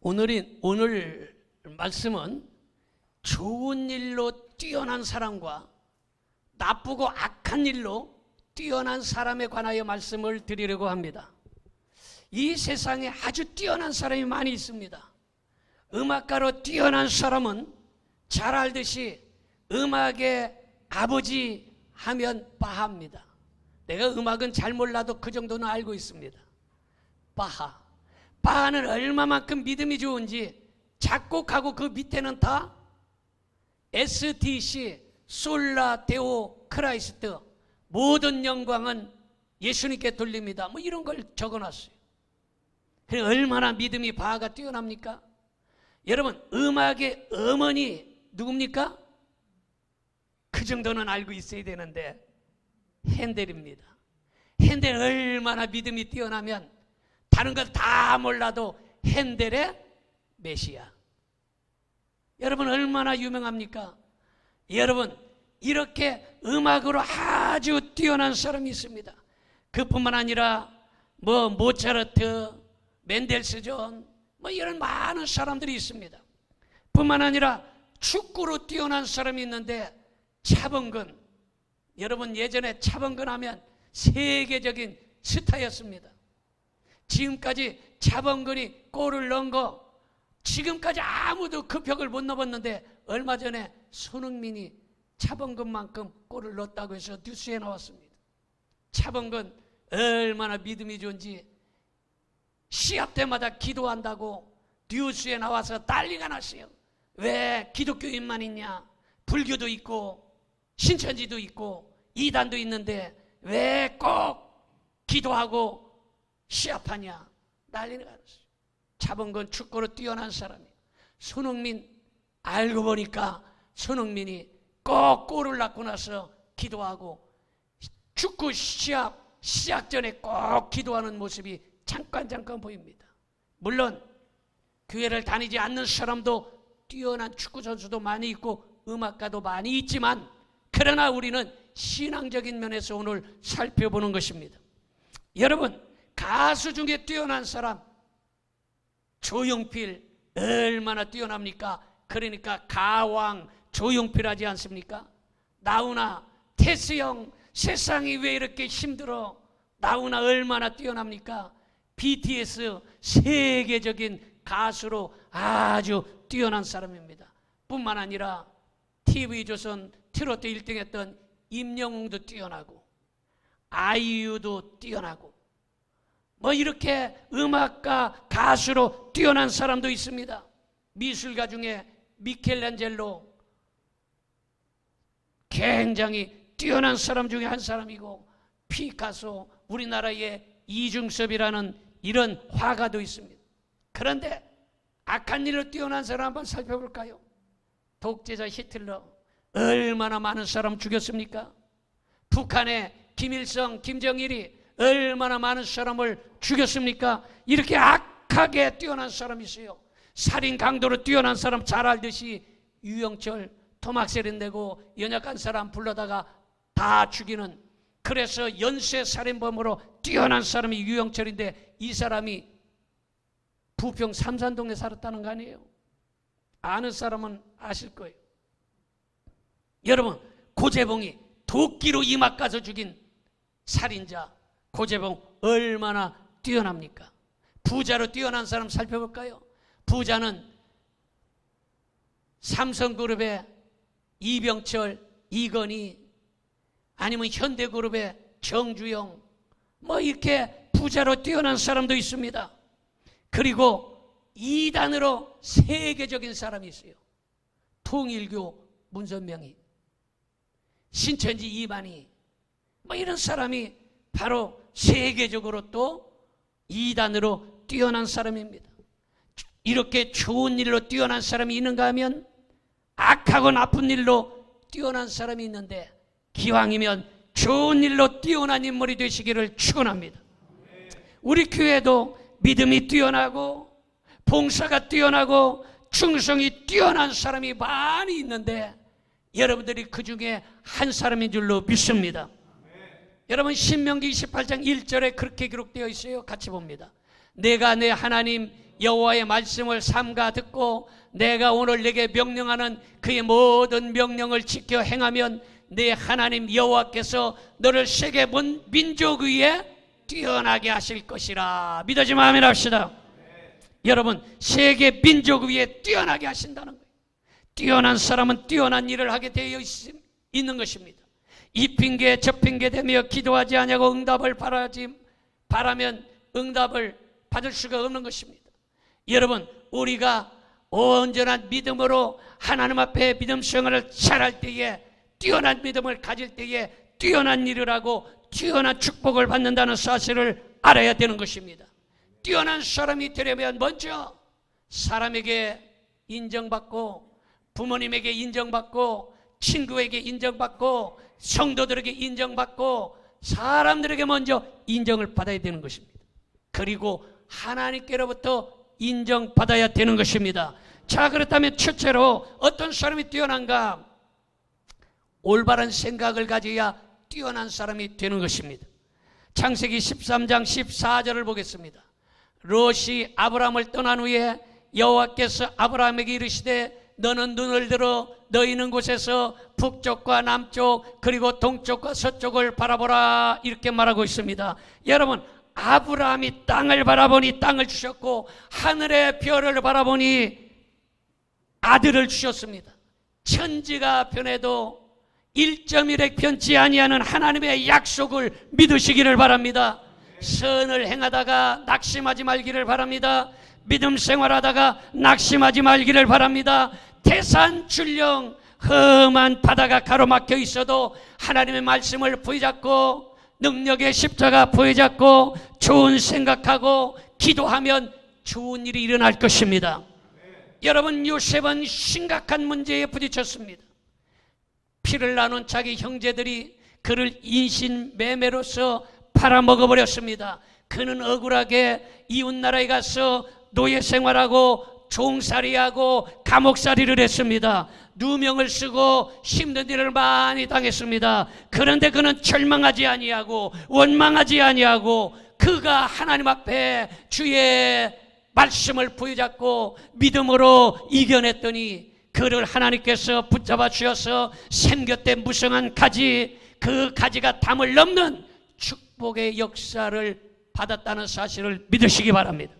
오늘 말씀은 좋은 일로 뛰어난 사람과 나쁘고 악한 일로 뛰어난 사람에 관하여 말씀을 드리려고 합니다. 이 세상에 아주 뛰어난 사람이 많이 있습니다. 음악가로 뛰어난 사람은 잘 알듯이 음악의 아버지 하면 바하입니다. 내가 음악은 잘 몰라도 그 정도는 알고 있습니다. 바하는 얼마만큼 믿음이 좋은지 작곡하고 그 밑에는 다 SDC 솔라 데오 크라이스트, 모든 영광은 예수님께 돌립니다. 뭐 이런 걸 적어놨어요. 얼마나 믿음이 바하가 뛰어납니까? 여러분, 음악의 어머니 누굽니까? 그 정도는 알고 있어야 되는데 핸델입니다. 핸델 얼마나 믿음이 뛰어나면 다른 걸 다 몰라도 핸델의 메시아. 여러분 얼마나 유명합니까? 여러분 이렇게 음악으로 아주 뛰어난 사람이 있습니다. 그뿐만 아니라 모차르트, 멘델스존 이런 많은 사람들이 있습니다. 뿐만 아니라 축구로 뛰어난 사람이 있는데 차범근. 여러분 예전에 차범근 하면 세계적인 스타였습니다. 지금까지 차범근이 골을 넣은 거 지금까지 아무도 그 벽을 못 넘었는데 얼마 전에 손흥민이 차범근만큼 골을 넣었다고 해서 뉴스에 나왔습니다. 차범근 얼마나 믿음이 좋은지 시합 때마다 기도한다고 뉴스에 나와서 난리가 났어요. 왜 기독교인만 있냐? 불교도 있고 신천지도 있고 이단도 있는데 왜 꼭 기도하고 시합하냐? 난리가 났어요. 차범근 축구로 뛰어난 사람이에요. 손흥민 알고 보니까 손흥민이 꼭 골을 넣고 나서 기도하고 축구 시합 시작 전에 꼭 기도하는 모습이 잠깐 보입니다. 물론 교회를 다니지 않는 사람도 뛰어난 축구 선수도 많이 있고 음악가도 많이 있지만 그러나 우리는 신앙적인 면에서 오늘 살펴보는 것입니다. 여러분 가수 중에 뛰어난 사람 조용필 얼마나 뛰어납니까? 그러니까 가왕 조용필 하지 않습니까? 나훈아, 태수형 세상이 왜 이렇게 힘들어? 나훈아 얼마나 뛰어납니까? BTS 세계적인 가수로 아주 뛰어난 사람입니다. 뿐만 아니라 TV조선 트로트 1등 했던 임영웅도 뛰어나고 아이유도 뛰어나고 이렇게 음악가 가수로 뛰어난 사람도 있습니다. 미술가 중에 미켈란젤로 굉장히 뛰어난 사람 중에 한 사람이고 피카소, 우리나라의 이중섭이라는 이런 화가도 있습니다. 그런데 악한 일로 뛰어난 사람 한번 살펴볼까요? 독재자 히틀러 얼마나 많은 사람 죽였습니까? 북한의 김일성, 김정일이 얼마나 많은 사람을 죽였습니까? 이렇게 악하게 뛰어난 사람이 있어요. 살인 강도로 뛰어난 사람 잘 알듯이 유영철 토막살인 내고 연약한 사람 불러다가 다 죽이는, 그래서 연쇄 살인범으로 뛰어난 사람이 유영철인데 이 사람이 부평 삼산동에 살았다는 거 아니에요? 아는 사람은 아실 거예요. 여러분 고재봉이 도끼로 이마 까서 죽인 살인자 고재봉 얼마나 뛰어납니까? 부자로 뛰어난 사람 살펴볼까요? 부자는 삼성그룹의 이병철, 이건희, 아니면 현대그룹의 정주영, 이렇게 부자로 뛰어난 사람도 있습니다. 그리고 이단으로 세계적인 사람이 있어요. 통일교 문선명이, 신천지 이만희, 이런 사람이 바로 세계적으로 또 이단으로 뛰어난 사람입니다. 이렇게 좋은 일로 뛰어난 사람이 있는가 하면 악하고 나쁜 일로 뛰어난 사람이 있는데 기왕이면 좋은 일로 뛰어난 인물이 되시기를 축원합니다. 우리 교회도 믿음이 뛰어나고 봉사가 뛰어나고 충성이 뛰어난 사람이 많이 있는데 여러분들이 그 중에 한 사람인 줄로 믿습니다. 여러분 신명기 28장 1절에 그렇게 기록되어 있어요. 같이 봅니다. 내가 내 하나님 여호와의 말씀을 삼가 듣고 내가 오늘 내게 명령하는 그의 모든 명령을 지켜 행하면 내 하나님 여호와께서 너를 세계 민족 위에 뛰어나게 하실 것이라. 믿어지면 아멘 합시다. 여러분, 세계 민족 위에 뛰어나게 하신다는 거예요. 뛰어난 사람은 뛰어난 일을 하게 되어 있는 것입니다. 이 핑계 저 핑계 대며 기도하지 아니하고 응답을 바라면 응답을 받을 수가 없는 것입니다. 여러분, 우리가 온전한 믿음으로 하나님 앞에 믿음 생활을 잘할 때에, 뛰어난 믿음을 가질 때에 뛰어난 일을 하고 뛰어난 축복을 받는다는 사실을 알아야 되는 것입니다. 뛰어난 사람이 되려면 먼저 사람에게 인정받고, 부모님에게 인정받고, 친구에게 인정받고, 성도들에게 인정받고, 사람들에게 먼저 인정을 받아야 되는 것입니다. 그리고 하나님께로부터 인정받아야 되는 것입니다. 자, 그렇다면 첫째로 어떤 사람이 뛰어난가? 올바른 생각을 가져야 뛰어난 사람이 되는 것입니다. 창세기 13장 14절을 보겠습니다. 롯이 아브라함을 떠난 후에 여호와께서 아브라함에게 이르시되 너는 눈을 들어 너희 있는 곳에서 북쪽과 남쪽 그리고 동쪽과 서쪽을 바라보라, 이렇게 말하고 있습니다. 여러분, 아브라함이 땅을 바라보니 땅을 주셨고 하늘의 별을 바라보니 아들을 주셨습니다. 천지가 변해도 1.1획 변치 아니하는 하나님의 약속을 믿으시기를 바랍니다. 선을 행하다가 낙심하지 말기를 바랍니다. 믿음 생활하다가 낙심하지 말기를 바랍니다. 태산출령 험한 바다가 가로막혀 있어도 하나님의 말씀을 부여잡고 능력의 십자가 부여잡고 좋은 생각하고 기도하면 좋은 일이 일어날 것입니다. 여러분, 요셉은 심각한 문제에 부딪혔습니다. 피를 나눈 자기 형제들이 그를 인신매매로서 팔아먹어버렸습니다. 그는 억울하게 이웃나라에 가서 노예 생활하고 종살이하고 감옥살이를 했습니다. 누명을 쓰고 힘든 일을 많이 당했습니다. 그런데 그는 절망하지 아니하고 원망하지 아니하고 그가 하나님 앞에 주의 말씀을 부여잡고 믿음으로 이겨냈더니 그를 하나님께서 붙잡아 주셔서 샘곁에 무성한 가지, 그 가지가 담을 넘는 축복의 역사를 받았다는 사실을 믿으시기 바랍니다.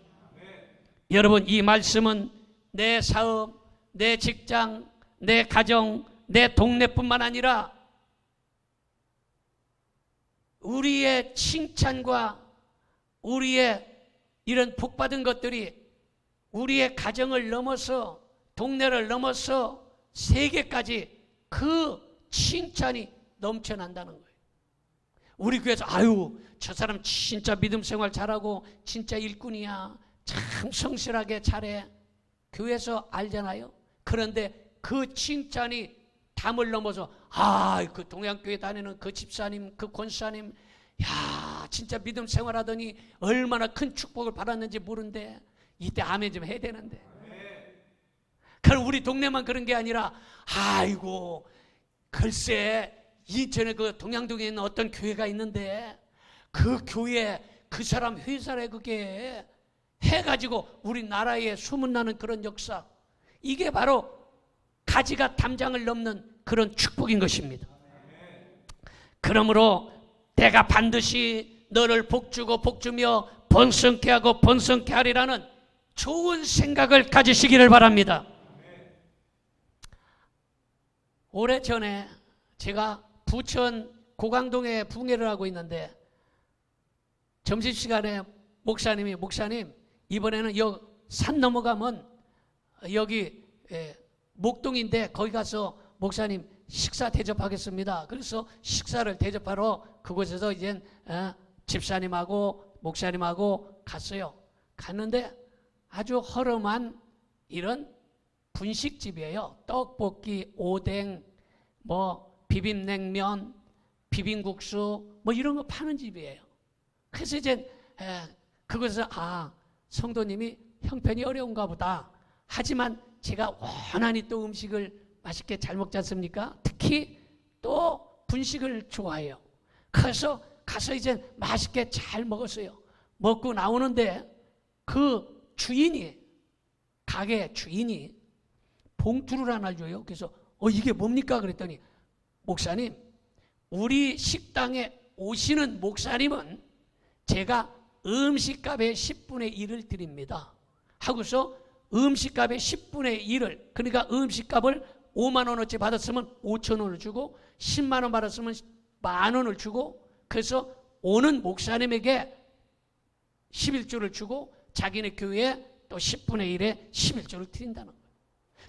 여러분, 이 말씀은 내 사업, 내 직장, 내 가정, 내 동네뿐만 아니라 우리의 칭찬과 우리의 이런 복받은 것들이 우리의 가정을 넘어서 동네를 넘어서 세계까지 그 칭찬이 넘쳐난다는 거예요. 우리 교회에서 아유, 저 사람 진짜 믿음 생활 잘하고 진짜 일꾼이야, 참 성실하게 잘해, 교회에서 알잖아요. 그런데 그 칭찬이 담을 넘어서 아, 그 동양교회 다니는 그 집사님, 그 권사님, 야, 진짜 믿음 생활하더니 얼마나 큰 축복을 받았는지 모른대. 이때 아멘 좀 해야 되는데. 그럼 우리 동네만 그런 게 아니라 아이고, 글쎄 인천에 그 동양동에 있는 어떤 교회가 있는데 그 교회 그 사람 회사래, 그게 해가지고 우리나라에 소문나는 그런 역사, 이게 바로 가지가 담장을 넘는 그런 축복인 것입니다. 그러므로 내가 반드시 너를 복주고 복주며 번성케 하고 번성케 하리라는 좋은 생각을 가지시기를 바랍니다. 오래전에 제가 부천 고강동에 붕괴를 하고 있는데 점심시간에 목사님 이번에는 산 넘어가면 여기 목동인데 거기 가서 목사님 식사 대접하겠습니다. 그래서 식사를 대접하러 그곳에서 이제 집사님하고 목사님하고 갔어요. 갔는데 아주 허름한 이런 분식집이에요. 떡볶이, 오뎅, 뭐 비빔냉면, 비빔국수 뭐 이런 거 파는 집이에요. 그래서 이제 그곳에서 성도님이 형편이 어려운가 보다. 하지만 제가 원하니 또 음식을 맛있게 잘 먹지 않습니까? 특히 또 분식을 좋아해요. 그래서 가서 이제 맛있게 잘 먹었어요. 먹고 나오는데 그 주인이, 가게 주인이 봉투를 하나 줘요. 그래서 이게 뭡니까? 그랬더니, 목사님, 우리 식당에 오시는 목사님은 제가 음식값의 10분의 1을 드립니다 하고서 음식값의 10분의 1을, 그러니까 음식값을 5만 원어치 받았으면 5천 원을 주고 10만 원 받았으면 만 원을 주고, 그래서 오는 목사님에게 11조를 주고 자기네 교회에 또 10분의 1에 11조를 드린다는 거예요.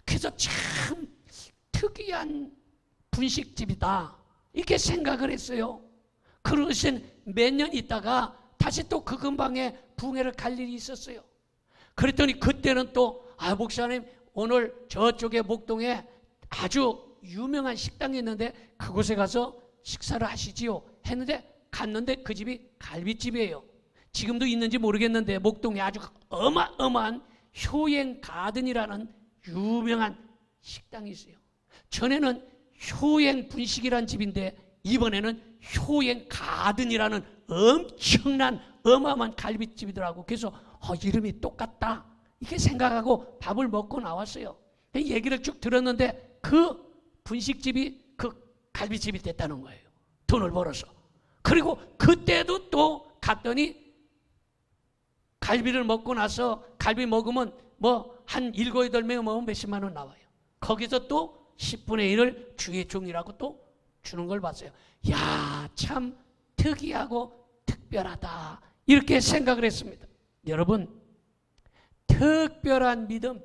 그래서 참 특이한 분식집이다 이렇게 생각을 했어요. 그러신 몇 년 있다가 다시 또 그 근방에 붕해를 갈 일이 있었어요. 그랬더니 그때는 또 목사님 오늘 저쪽에 목동에 아주 유명한 식당이 있는데 그곳에 가서 식사를 하시지요 했는데 갔는데 그 집이 갈비집이에요. 지금도 있는지 모르겠는데 목동에 아주 어마어마한 효행 가든이라는 유명한 식당이 있어요. 전에는 효행 분식이라는 집인데 이번에는 효행 가든이라는 엄청난 어마어마한 갈비집이더라고. 그래서 이름이 똑같다 이렇게 생각하고 밥을 먹고 나왔어요. 얘기를 쭉 들었는데 그 분식집이 그 갈비집이 됐다는 거예요. 돈을 벌어서. 그리고 그때도 또 갔더니 갈비를 먹고 나서 갈비 먹으면 뭐 한 7, 8명 먹으면 몇십만 원 나와요. 거기서 또 10분의 1을 주의 종이라고 또 주는 걸 봤어요. 야, 참 특이하고 특별하다 이렇게 생각을 했습니다. 여러분, 특별한 믿음,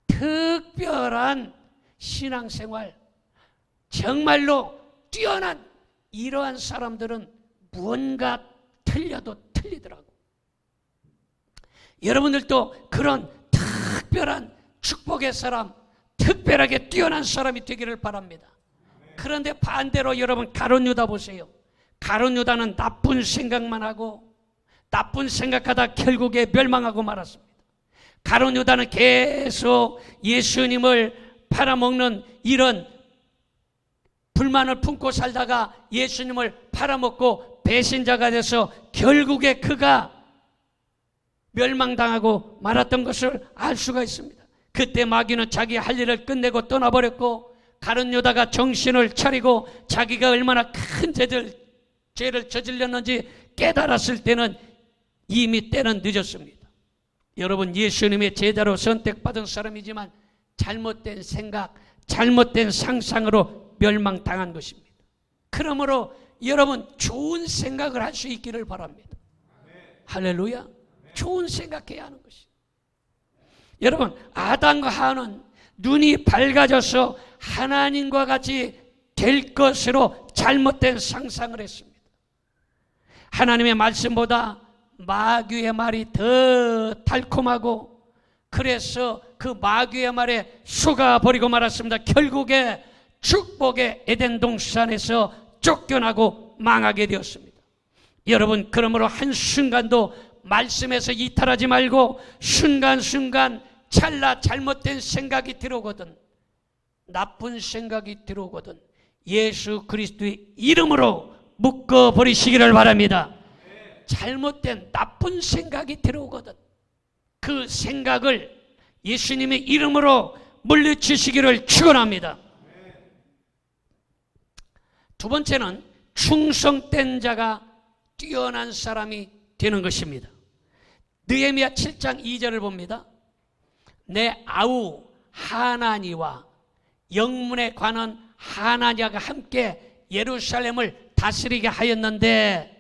특별한 신앙생활, 정말로 뛰어난 이러한 사람들은 무언가 틀려도 틀리더라고. 여러분들도 그런 특별한 축복의 사람, 특별하게 뛰어난 사람이 되기를 바랍니다. 그런데 반대로 여러분 가룟 유다 보세요. 가룟 유다는 나쁜 생각만 하고 나쁜 생각하다 결국에 멸망하고 말았습니다. 가룟 유다는 계속 예수님을 팔아먹는 이런 불만을 품고 살다가 예수님을 팔아먹고 배신자가 돼서 결국에 그가 멸망당하고 말았던 것을 알 수가 있습니다. 그때 마귀는 자기 할 일을 끝내고 떠나버렸고 가룟 유다가 정신을 차리고 자기가 얼마나 큰 죄를 저질렀는지 깨달았을 때는 이미 때는 늦었습니다. 여러분, 예수님의 제자로 선택받은 사람이지만 잘못된 생각, 잘못된 상상으로 멸망당한 것입니다. 그러므로 여러분 좋은 생각을 할 수 있기를 바랍니다. 할렐루야. 좋은 생각해야 하는 것이. 여러분, 아담과 하와는 눈이 밝아져서 하나님과 같이 될 것으로 잘못된 상상을 했습니다. 하나님의 말씀보다 마귀의 말이 더 달콤하고 그래서 그 마귀의 말에 속아버리고 말았습니다. 결국에 축복의 에덴 동산에서 쫓겨나고 망하게 되었습니다. 여러분, 그러므로 한순간도 말씀에서 이탈하지 말고 순간순간 찰나 잘못된 생각이 들어오거든, 나쁜 생각이 들어오거든 예수 그리스도의 이름으로 묶어버리시기를 바랍니다. 잘못된 나쁜 생각이 들어오거든 그 생각을 예수님의 이름으로 물리치시기를 축원합니다. 두 번째는 충성된 자가 뛰어난 사람이 되는 것입니다. 느헤미야 7장 2절을 봅니다. 내 아우 하나니와 영문에 관한 하나냐가 함께 예루살렘을 다스리게 하였는데,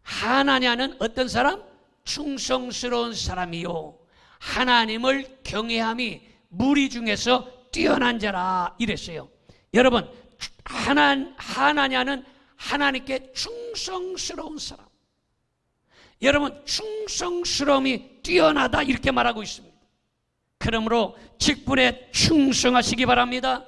하나냐는 어떤 사람? 충성스러운 사람이요 하나님을 경외함이 무리 중에서 뛰어난 자라 이랬어요. 여러분, 하나냐는 하나님께 충성스러운 사람. 여러분, 충성스러움이 뛰어나다 이렇게 말하고 있습니다. 그러므로 직분에 충성하시기 바랍니다.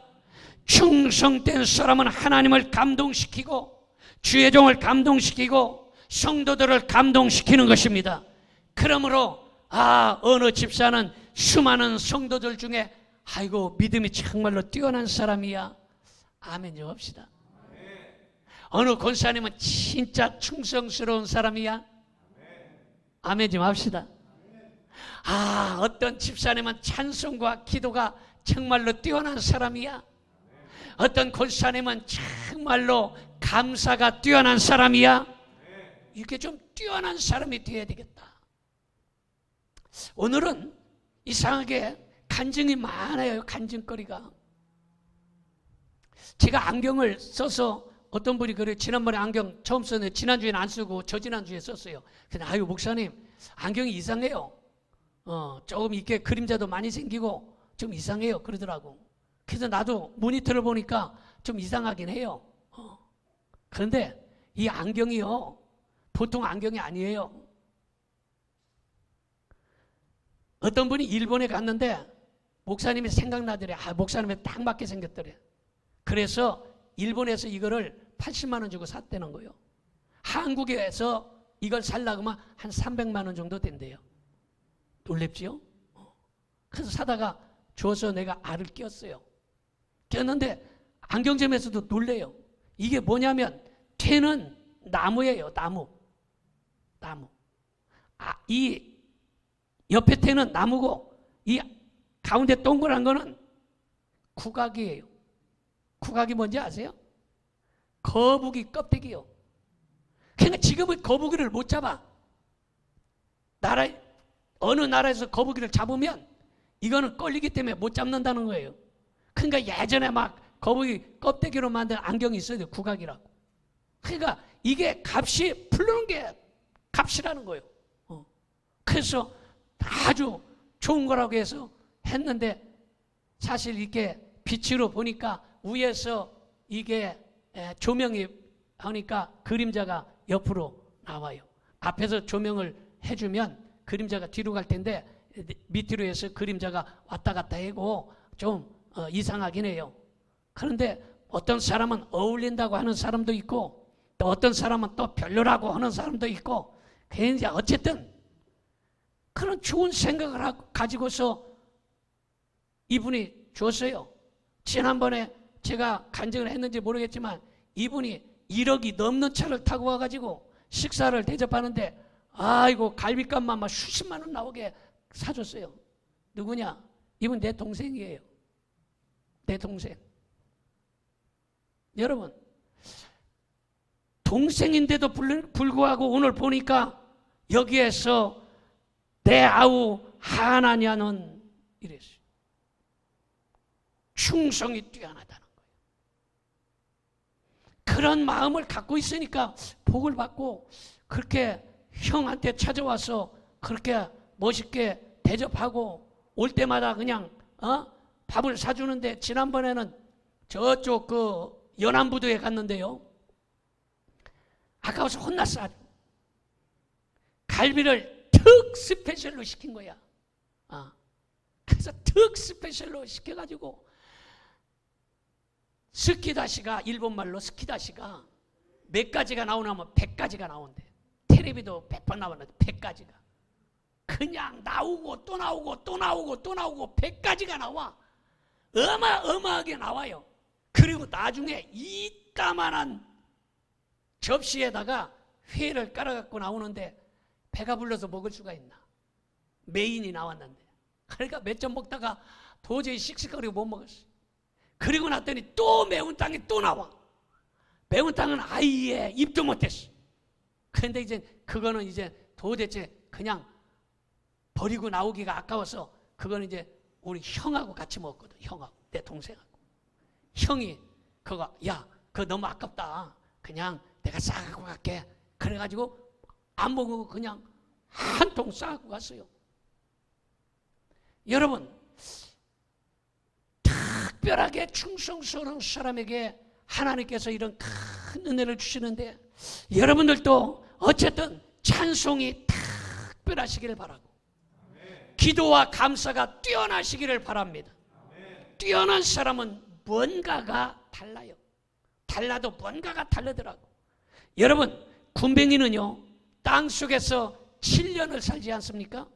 충성된 사람은 하나님을 감동시키고 주의 종을 감동시키고 성도들을 감동시키는 것입니다. 그러므로 어느 집사는 수많은 성도들 중에 아이고 믿음이 정말로 뛰어난 사람이야, 아멘 좀 합시다. 어느 권사님은 진짜 충성스러운 사람이야, 아멘 좀 합시다. 아, 어떤 집사님은 찬송과 기도가 정말로 뛰어난 사람이야. 어떤 권사님은 정말로 감사가 뛰어난 사람이야. 이렇게 좀 뛰어난 사람이 되어야 되겠다. 오늘은 이상하게 간증이 많아요. 간증거리가. 제가 안경을 써서 어떤 분이 그래요. 지난번에 안경 처음 썼는데 지난주에는 안 쓰고 저지난주에 썼어요. 근데 아유 목사님 안경이 이상해요. 조금 이렇게 그림자도 많이 생기고 좀 이상해요 그러더라고. 그래서 나도 모니터를 보니까 좀 이상하긴 해요. 그런데 이 안경이요 보통 안경이 아니에요. 어떤 분이 일본에 갔는데 목사님이 생각나더래. 아, 목사님에 딱 맞게 생겼더래. 그래서 일본에서 이거를 80만 원 주고 샀다는 거예요. 한국에서 이걸 살려고 하면 한 300만 원 정도 된대요. 놀랍지요? 그래서 사다가 줘서 내가 알을 꼈어요. 꼈는데 안경점에서도 놀래요. 이게 뭐냐면 퇴는 나무예요. 나무. 이 옆에 퇴는 나무고 이 가운데 동그란 거는 국악이에요. 국악이 뭔지 아세요? 거북이 껍데기요. 그러니까 지금은 거북이를 못 잡아. 어느 나라에서 거북이를 잡으면 이거는 걸리기 때문에 못 잡는다는 거예요. 그러니까 예전에 막 거북이 껍데기로 만든 안경이 있어요. 국악이라고. 그러니까 이게 값이 풀르는 게 값이라는 거예요. 그래서 아주 좋은 거라고 해서 했는데 사실 이렇게 빛으로 보니까 위에서 이게 조명이 하니까 그림자가 옆으로 나와요. 앞에서 조명을 해주면 그림자가 뒤로 갈 텐데 밑으로 해서 그림자가 왔다 갔다 하고 좀 이상하긴 해요. 그런데 어떤 사람은 어울린다고 하는 사람도 있고 또 어떤 사람은 또 별로라고 하는 사람도 있고 이제 어쨌든 그런 좋은 생각을 가지고서 이분이 줬어요. 지난번에 제가 간증을 했는지 모르겠지만 이분이 1억이 넘는 차를 타고 와가지고 식사를 대접하는데 아이고 갈비값만 막 수십만 원 나오게 사줬어요. 누구냐? 이분 내 동생이에요. 내 동생. 여러분 동생인데도 불구하고 오늘 보니까 여기에서 내 아우 하나냐는 이랬어요. 충성이 뛰어나다는 거예요. 그런 마음을 갖고 있으니까 복을 받고 그렇게 형한테 찾아와서 그렇게 멋있게 대접하고 올 때마다 그냥 밥을 사주는데 지난번에는 저쪽 그 연안부두에 갔는데요. 아까워서 혼났어. 갈비를 특 스페셜로 시킨 거야. 그래서 특 스페셜로 시켜가지고 스키다시가 일본말로 스키다시가 몇 가지가 나오냐면 100가지가 나온대. 텔레비도 100번 나왔는데 100가지가 그냥 나오고 또 나오고 또 나오고 또 나오고 100가지가 나와. 어마어마하게 나와요. 그리고 나중에 이따만한 접시에다가 회를 깔아갖고 나오는데 배가 불러서 먹을 수가 있나. 메인이 나왔는데 그러니까 몇 점 먹다가 도저히 씩씩거리고 못 먹었어. 그리고 났더니 또 매운탕이 또 나와. 매운탕은 아예 입도 못했어. 그런데 이제 그거는 이제 도대체 그냥 버리고 나오기가 아까워서 그거는 이제 우리 형하고 같이 먹었거든. 형하고 내 동생하고. 형이 그거 야 그거 너무 아깝다. 그냥 내가 싸갖고 갈게. 그래가지고 안 먹고 그냥 한 통 싸갖고 갔어요. 여러분 특별하게 충성스러운 사람에게 하나님께서 이런 큰 은혜를 주시는데 여러분들도 어쨌든 찬송이 특별하시기를 바라고 기도와 감사가 뛰어나시기를 바랍니다. 뛰어난 사람은 뭔가가 달라요. 달라도 뭔가가 다르더라고. 여러분 군뱅이는요 땅속에서 7년을 살지 않습니까?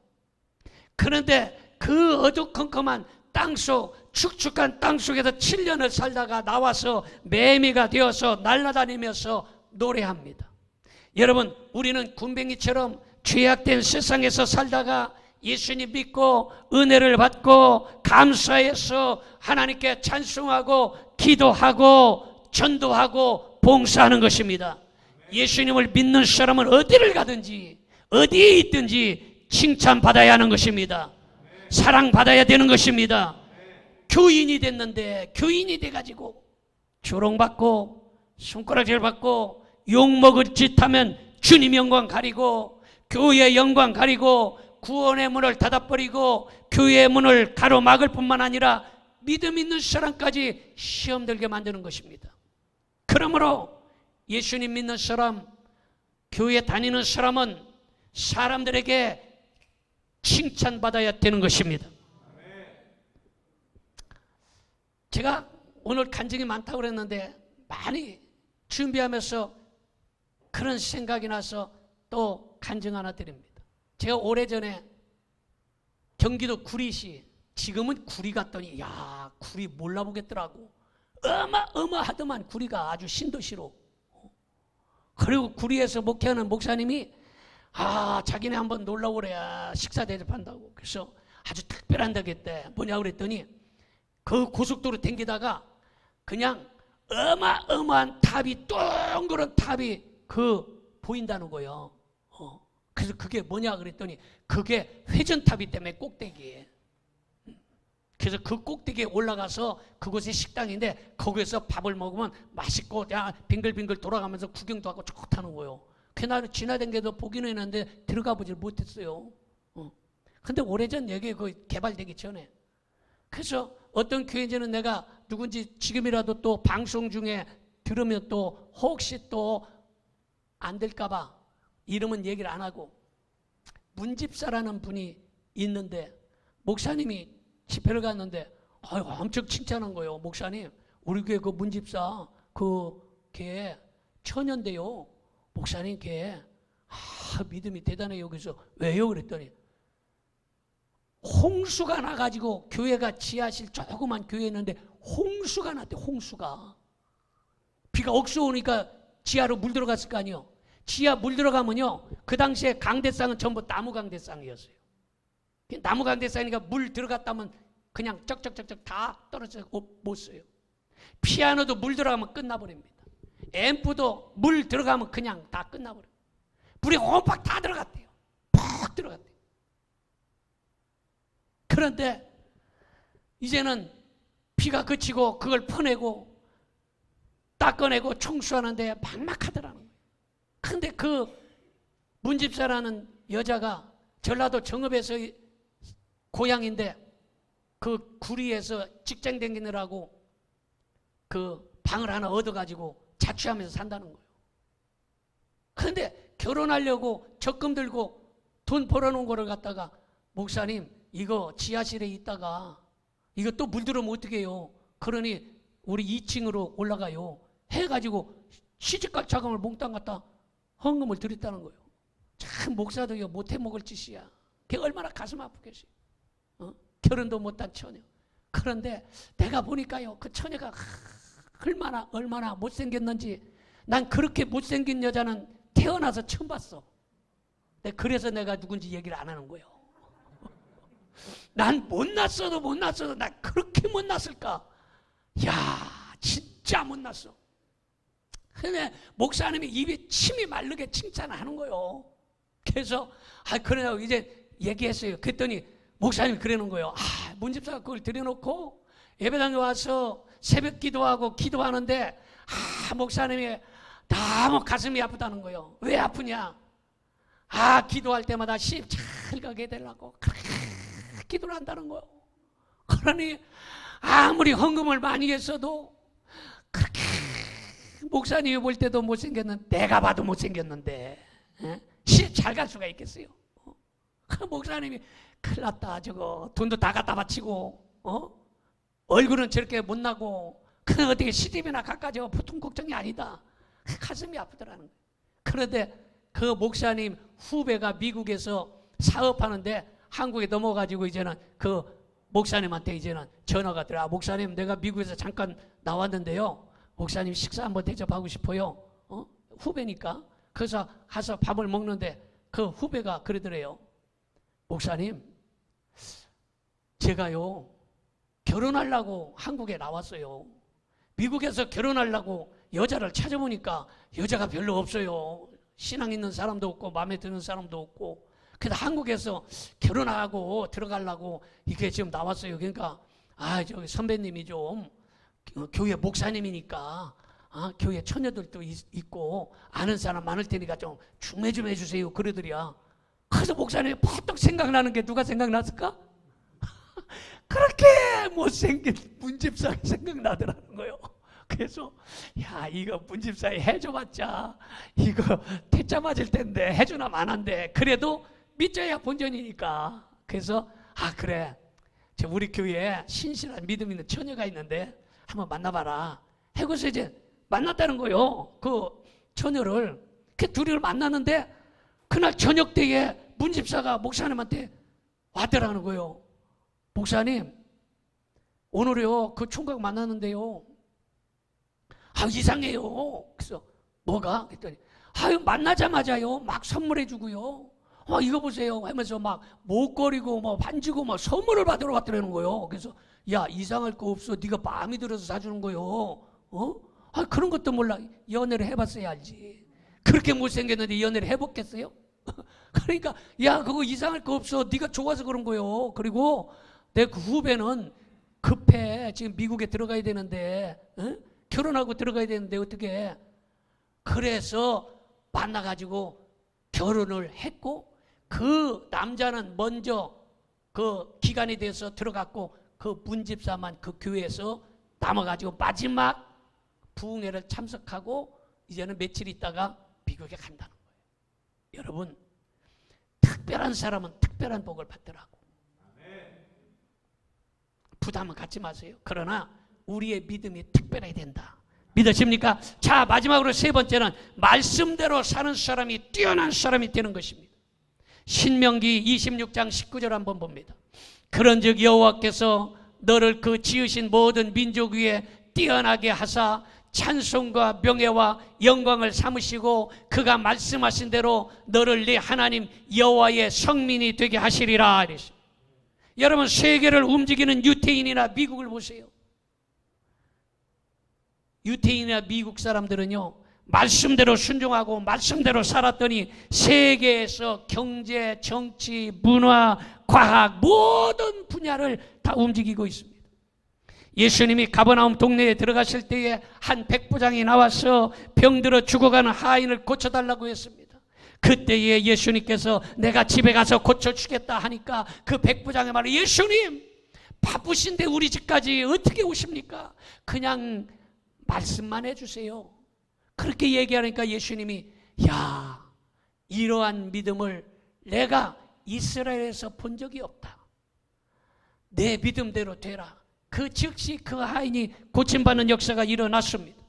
그런데 그 어두컴컴한 땅속 축축한 땅속에서 7년을 살다가 나와서 매미가 되어서 날아다니면서 노래합니다. 여러분 우리는 군뱅이처럼 죄악된 세상에서 살다가 예수님 믿고 은혜를 받고 감사해서 하나님께 찬송하고 기도하고 전도하고 봉사하는 것입니다. 예수님을 믿는 사람은 어디를 가든지 어디에 있든지 칭찬받아야 하는 것입니다. 사랑받아야 되는 것입니다. 교인이 됐는데 교인이 돼가지고 조롱받고 손가락질 받고 욕먹을 짓 하면 주님 영광 가리고 교회의 영광 가리고 구원의 문을 닫아버리고 교회의 문을 가로막을 뿐만 아니라 믿음 있는 사람까지 시험 들게 만드는 것입니다. 그러므로 예수님 믿는 사람, 교회 다니는 사람은 사람들에게 칭찬받아야 되는 것입니다. 제가 오늘 간증이 많다고 그랬는데 많이 준비하면서 그런 생각이 나서 또 간증 하나 드립니다. 제가 오래전에 경기도 구리시, 지금은 구리 갔더니 야 구리 몰라보겠더라고. 어마어마하더만 구리가 아주 신도시로. 그리고 구리에서 목회하는 목사님이 자기네 한번 놀러 오래야 식사 대접한다고. 그래서 아주 특별한 데겠대. 뭐냐고 그랬더니 그 고속도로 댕기다가 그냥 어마어마한 탑이, 동그란 탑이 보인다는 거예요. 그래서 그게 뭐냐 그랬더니 그게 회전탑이 때문에 꼭대기에. 그래서 그 꼭대기에 올라가서 그곳에 식당인데 거기서 밥을 먹으면 맛있고 빙글빙글 돌아가면서 구경도 하고 좋다는 거예요. 그날 지나다니게도 보기는 했는데 들어가 보질 못했어요. 근데 오래전 여기 개발되기 전에. 그래서 어떤 교회인지는 내가 누군지 지금이라도 또 방송 중에 들으면 또 혹시 또 안 될까봐 이름은 얘기를 안 하고, 문집사라는 분이 있는데 목사님이 집회를 갔는데 엄청 칭찬한 거예요. 목사님, 우리 교회 그 문집사 걔 천연대요. 목사님 걔 믿음이 대단해요. 그래서 왜요? 그랬더니 홍수가 나가지고 교회가 지하실 조그만 교회였는데 홍수가 났대. 홍수가 비가 억수 오니까 지하로 물 들어갔을 거 아니에요. 지하 물 들어가면요, 그 당시에 강대상은 전부 나무 강대상이었어요. 나무 강대상이니까 물 들어갔다면 그냥 쩍쩍쩍쩍 다 떨어져서 못 써요. 피아노도 물 들어가면 끝나버립니다. 앰프도 물 들어가면 그냥 다 끝나버려요. 불이 홈팍 다 들어갔대요. 푹 들어갔대요. 그런데 이제는 비가 그치고 그걸 퍼내고 닦아내고 청소하는데 막막하더라는 거예요. 근데 그 문집사라는 여자가 전라도 정읍에서 고향인데 그 구리에서 직장 다니느라고 그 방을 하나 얻어가지고 자취하면서 산다는 거예요. 그런데 결혼하려고 적금 들고 돈 벌어놓은 거를 갖다가 목사님 이거 지하실에 있다가 이거 또 물 들어오면 어떻게 해요? 그러니 우리 2층으로 올라가요. 해가지고 시집갈 자금을 몽땅 갖다 헌금을 드렸다는 거예요. 참 목사도요 못해 먹을 짓이야. 걔 얼마나 가슴 아프겠어요. 결혼도 못한 처녀. 그런데 내가 보니까요 그 처녀가 얼마나 못생겼는지, 난 그렇게 못생긴 여자는 태어나서 처음 봤어. 그래서 내가 누군지 얘기를 안 하는 거예요. 난 못났어도 나 그렇게 못났을까? 야 진짜 못났어. 근데 목사님이 입에 침이 마르게 칭찬을 하는 거예요. 그래서 그러냐고 이제 얘기했어요. 그랬더니 목사님이 그러는 거예요. 문집사가 그걸 들여놓고 예배당에 와서 새벽 기도하고 기도하는데 목사님이 너무 가슴이 아프다는 거예요. 왜 아프냐? 기도할 때마다 시 잘 가게 되려고 기도를 한다는 거예요. 그러니 아무리 헌금을 많이 했어도 그렇게 목사님이 볼 때도 못생겼는데, 내가 봐도 못생겼는데 시 잘 갈 수가 있겠어요? 그 목사님이 큰일 났다, 저거 돈도 다 갖다 바치고 얼굴은 저렇게 못나고 그 어떻게 시집이나 가까지고 보통 걱정이 아니다. 가슴이 아프더라는 거예요. 그런데 그 목사님 후배가 미국에서 사업하는데 한국에 넘어가지고 이제는 그 목사님한테 이제는 전화가 들어와. 목사님 내가 미국에서 잠깐 나왔는데요, 목사님 식사 한번 대접하고 싶어요. 후배니까. 그래서 가서 밥을 먹는데 그 후배가 그러더래요. 목사님 제가요, 결혼하려고 한국에 나왔어요. 미국에서 결혼하려고 여자를 찾아보니까 여자가 별로 없어요. 신앙 있는 사람도 없고 마음에 드는 사람도 없고. 그래서 한국에서 결혼하고 들어가려고 이게 지금 나왔어요. 그러니까 저기 선배님이 좀 교회 목사님이니까 교회 처녀들도 있고 아는 사람 많을 테니까 좀 중매 좀 해주세요. 그러더리야. 그래서 목사님이 퍼뜩 생각나는 게 누가 생각났을까? 그렇게 못생긴 문집사가 생각나더라는 거예요. 그래서 이거 문집사에 해줘봤자 이거 퇴짜 맞을 텐데 해주나 마나인데 그래도 믿자야 본전이니까. 그래서 그래, 우리 교회에 신실한 믿음 있는 처녀가 있는데 한번 만나봐라 하고서 이제 만났다는 거예요. 그 처녀를. 그 둘이를 만났는데 그날 저녁 때에 문집사가 목사님한테 왔더라는 거예요. 목사님, 오늘요 그 총각 만났는데요 이상해요. 그래서 뭐가? 그랬더니 만나자마자요 막 선물해 주고요, 이거 보세요 하면서 막 목걸이고 뭐 반지고 뭐 선물을 받으러 왔더라는 거예요. 그래서 이상할 거 없어, 네가 마음에 들어서 사주는 거요. 그런 것도 몰라. 연애를 해봤어야 알지. 그렇게 못생겼는데 연애를 해봤겠어요? 그러니까 그거 이상할 거 없어, 네가 좋아서 그런 거요. 그리고 내 그 후배는 급해, 지금 미국에 들어가야 되는데 결혼하고 들어가야 되는데 어떻게. 그래서 만나가지고 결혼을 했고, 그 남자는 먼저 그 기간이 돼서 들어갔고 그 문집사만 그 교회에서 남아가지고 마지막 부흥회를 참석하고 이제는 며칠 있다가 미국에 간다는 거예요. 여러분, 특별한 사람은 특별한 복을 받더라고. 부담은 갖지 마세요. 그러나 우리의 믿음이 특별해야 된다. 믿으십니까? 자, 마지막으로 세 번째는 말씀대로 사는 사람이 뛰어난 사람이 되는 것입니다. 신명기 26장 19절 한번 봅니다. 그런즉 여호와께서 너를 그 지으신 모든 민족 위에 뛰어나게 하사 찬송과 명예와 영광을 삼으시고 그가 말씀하신 대로 너를 네 하나님 여호와의 성민이 되게 하시리라. 이랬어요. 여러분, 세계를 움직이는 유태인이나 미국을 보세요. 유태인이나 미국 사람들은요 말씀대로 순종하고 말씀대로 살았더니 세계에서 경제, 정치, 문화, 과학 모든 분야를 다 움직이고 있습니다. 예수님이 가버나움 동네에 들어가실 때에 한 백부장이 나와서 병들어 죽어가는 하인을 고쳐달라고 했습니다. 그때에 예수님께서 내가 집에 가서 고쳐주겠다 하니까 그 백부장의 말은, 예수님 바쁘신데 우리 집까지 어떻게 오십니까? 그냥 말씀만 해주세요. 그렇게 얘기하니까 예수님이 이러한 믿음을 내가 이스라엘에서 본 적이 없다. 내 믿음대로 되라. 그 즉시 그 하인이 고침받는 역사가 일어났습니다.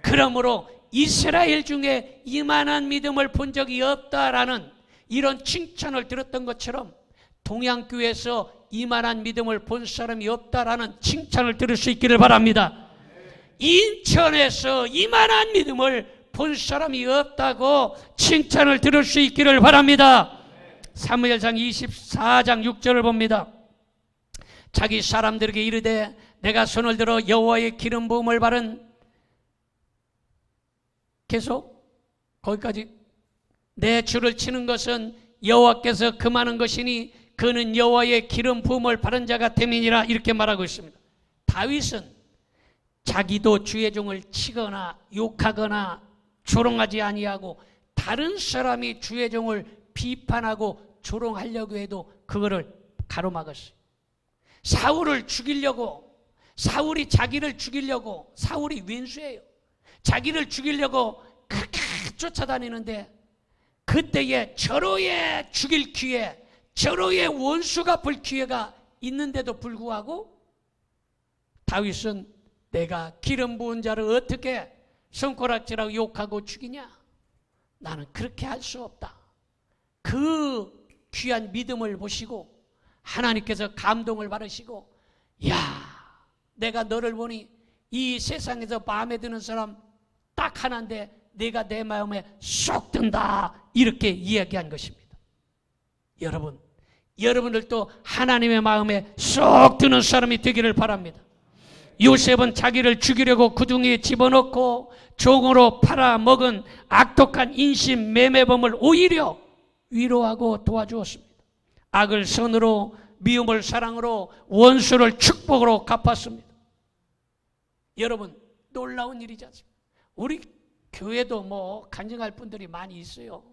그러므로 이스라엘 중에 이만한 믿음을 본 적이 없다라는 이런 칭찬을 들었던 것처럼 동양교회에서 이만한 믿음을 본 사람이 없다라는 칭찬을 들을 수 있기를 바랍니다. 인천에서 이만한 믿음을 본 사람이 없다고 칭찬을 들을 수 있기를 바랍니다. 사무엘상 24장 6절을 봅니다. 자기 사람들에게 이르되 내가 손을 들어 여호와의 기름 부음을 받은, 계속 거기까지, 내 줄을 치는 것은 여호와께서 금하는 것이니 그는 여호와의 기름 부음을 받은 자가 됨이니라. 이렇게 말하고 있습니다. 다윗은 자기도 주의 종을 치거나 욕하거나 조롱하지 아니하고 다른 사람이 주의 종을 비판하고 조롱하려고 해도 그거를 가로막았어요. 사울을 죽이려고, 사울이 자기를 죽이려고, 사울이 왼수예요. 자기를 죽이려고 그렇게 쫓아다니는데 그때에 저로의 죽일 기회, 저로의 원수가 볼 기회가 있는데도 불구하고 다윗은 내가 기름 부은 자를 어떻게 손가락질하고 욕하고 죽이냐? 나는 그렇게 할 수 없다. 그 귀한 믿음을 보시고 하나님께서 감동을 받으시고, 내가 너를 보니 이 세상에서 마음에 드는 사람 딱 하나인데 내가 내 마음에 쏙 든다. 이렇게 이야기한 것입니다. 여러분, 여러분들도 하나님의 마음에 쏙 드는 사람이 되기를 바랍니다. 요셉은 자기를 죽이려고 구덩이에 집어넣고 종으로 팔아먹은 악독한 인신 매매범을 오히려 위로하고 도와주었습니다. 악을 선으로, 미움을 사랑으로, 원수를 축복으로 갚았습니다. 여러분, 놀라운 일이지 않습니까? 우리 교회도 뭐 간증할 분들이 많이 있어요.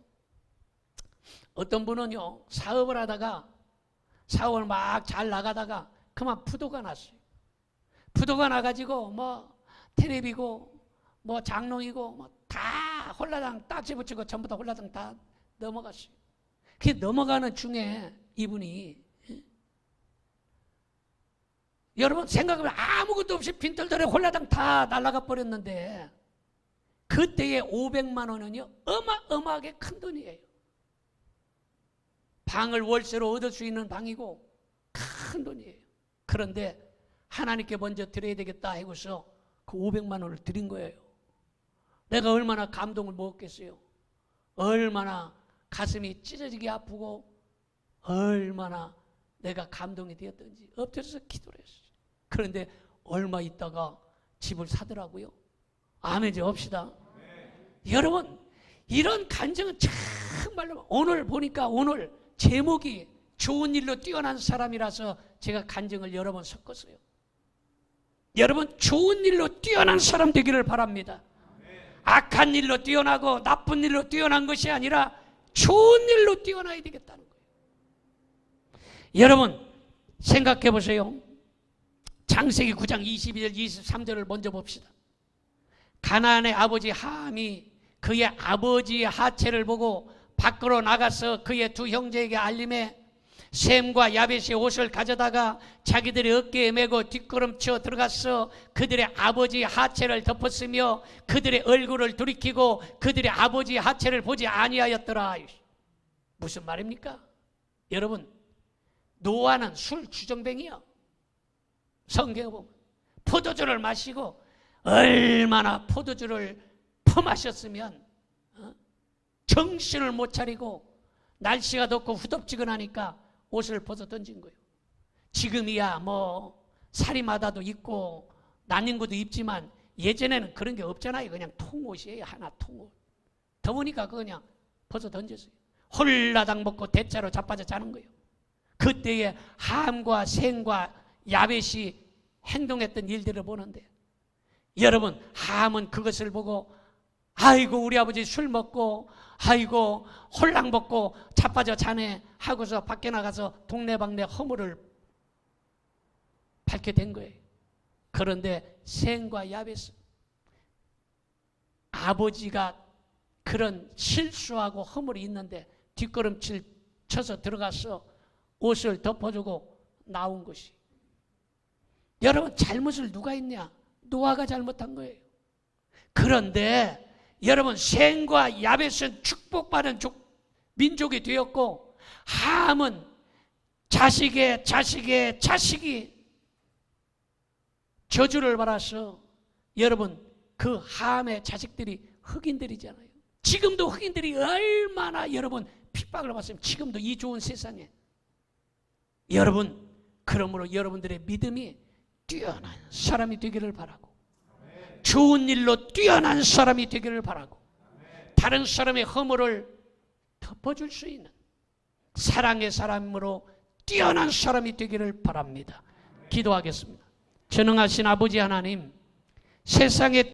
어떤 분은요, 사업을 하다가 사업을 막 잘 나가다가 그만 부도가 났어요. 부도가 나가지고 뭐 텔레비고 뭐 장롱이고 뭐 다 홀라당 딱지 붙이고 전부 다 홀라당 다 넘어갔어요. 그 넘어가는 중에 이분이, 여러분 생각하면 아무것도 없이 빈털털에 홀라당 다 날아가 버렸는데 그때의 500만 원은요 어마어마하게 큰 돈이에요. 방을 월세로 얻을 수 있는 방이고 큰 돈이에요. 그런데 하나님께 먼저 드려야 되겠다 하고서 그 500만 원을 드린 거예요. 내가 얼마나 감동을 먹었겠어요. 얼마나 가슴이 찢어지게 아프고 얼마나 내가 감동이 되었던지 엎드려서 기도를 했어요. 그런데 얼마 있다가 집을 사더라고요. 아멘 좀 합시다. 여러분, 이런 간증은 정말로 오늘 보니까 오늘 제목이 좋은 일로 뛰어난 사람이라서 제가 간증을 여러 번 섞었어요. 여러분, 좋은 일로 뛰어난 사람 되기를 바랍니다. 악한 일로 뛰어나고 나쁜 일로 뛰어난 것이 아니라 좋은 일로 뛰어나야 되겠다는 거예요. 여러분, 생각해 보세요. 창세기 9장 22절 23절을 먼저 봅시다. 가나안의 아버지 함이 그의 아버지의 하체를 보고 밖으로 나가서 그의 두 형제에게 알림해 셈과 야벳의 옷을 가져다가 자기들의 어깨에 메고 뒷걸음쳐 들어가서 그들의 아버지의 하체를 덮었으며 그들의 얼굴을 돌이키고 그들의 아버지의 하체를 보지 아니하였더라. 무슨 말입니까? 여러분, 노아는 술 주정뱅이요. 성경에 보면 포도주를 마시고 얼마나 포도주를 퍼마셨으면 정신을 못 차리고 날씨가 덥고 후덥지근하니까 옷을 벗어 던진 거예요. 지금이야 뭐 사리마다도 입고 난닝구도 입지만 예전에는 그런 게 없잖아요. 그냥 통옷이에요. 하나 통옷. 더우니까 그냥 벗어 던졌어요. 홀라당 먹고 대자로 자빠져 자는 거예요. 그때의 함과 셈과 야벳이 행동했던 일들을 보는데, 여러분, 함은 그것을 보고 아이고 우리 아버지 술 먹고 아이고 홀랑 먹고 자빠져 자네 하고서 밖에 나가서 동네방네 허물을 밝게 된 거예요. 그런데 셈과 야벳은 아버지가 그런 실수하고 허물이 있는데 뒷걸음질 쳐서 들어가서 옷을 덮어주고 나온 것이. 여러분, 잘못을 누가 했냐? 노아가 잘못한 거예요. 그런데 여러분, 셈과 야벳은 축복받은 민족이 되었고 함은 자식의 자식이 저주를 받아서, 여러분, 그 함의 자식들이 흑인들이잖아요. 지금도 흑인들이 얼마나 여러분 핍박을 받습니까? 지금도 이 좋은 세상에. 여러분, 그러므로 여러분들의 믿음이 뛰어난 사람이 되기를 바라고, 좋은 일로 뛰어난 사람이 되기를 바라고, 다른 사람의 허물을 덮어줄 수 있는 사랑의 사람으로 뛰어난 사람이 되기를 바랍니다. 기도하겠습니다. 전능하신 아버지 하나님, 세상에